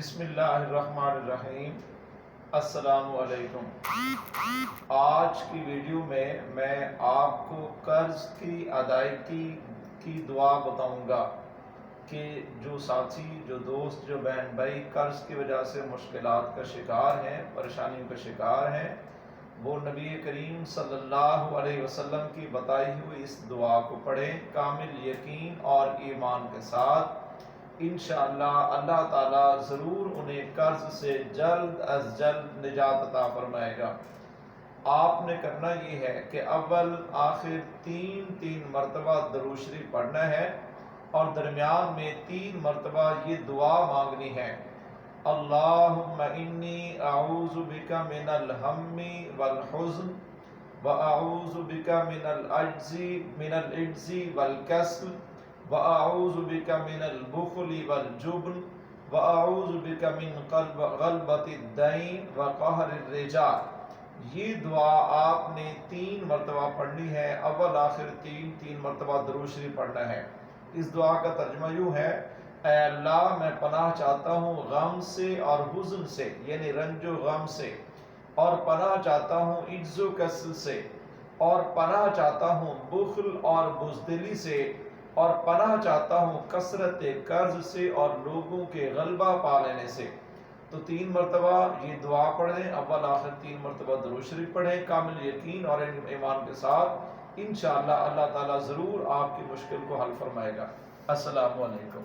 بسم اللہ الرحمن الرحیم۔ السلام علیکم۔ آج کی ویڈیو میں آپ کو قرض کی ادائیگی کی دعا بتاؤں گا کہ جو ساتھی، جو دوست، جو بہن بھائی قرض کی وجہ سے مشکلات کا شکار ہیں، پریشانیوں کا شکار ہیں، وہ نبی کریم صلی اللہ علیہ وسلم کی بتائی ہوئی اس دعا کو پڑھیں کامل یقین اور ایمان کے ساتھ۔ انشاءاللہ اللہ تعالیٰ ضرور انہیں قرض سے جلد از جلد نجات عطا فرمائے گا۔ آپ نے کرنا یہ ہے کہ اول آخر تین مرتبہ درود شریف پڑھنا ہے اور درمیان میں 3 مرتبہ یہ دعا مانگنی ہے: اللہم انی اعوذ بک من الہم والحزن واعوذ بک من العجز والکسل وَأَعُوذُ بِكَ مِنَ الْبُخْلِ وَالْجُبْنِ وَأَعُوذُ بِكَ مِنْ غَلْبَةِ الدَّيْنِ وَقَهْرِ الرِّجَالِ۔ یہ دعا آپ نے 3 مرتبہ پڑھنی ہے، اول آخر 3 مرتبہ درود شریف پڑھنا ہے۔ اس دعا کا ترجمہ یوں ہے: اے اللہ، میں پناہ چاہتا ہوں غم سے اور حزن سے، یعنی رنج و غم سے، اور پناہ چاہتا ہوں عجز و کسل سے، اور پناہ چاہتا ہوں بخل اور بزدلی سے، اور پناہ چاہتا ہوں کثرت قرض سے اور لوگوں کے غلبہ پا لینے سے۔ تو 3 مرتبہ یہ دعا پڑھیں، اول آخر 3 مرتبہ درود شریف پڑھیں کامل یقین اور ایمان کے ساتھ۔ انشاءاللہ اللہ تعالیٰ ضرور آپ کی مشکل کو حل فرمائے گا۔ السلام علیکم۔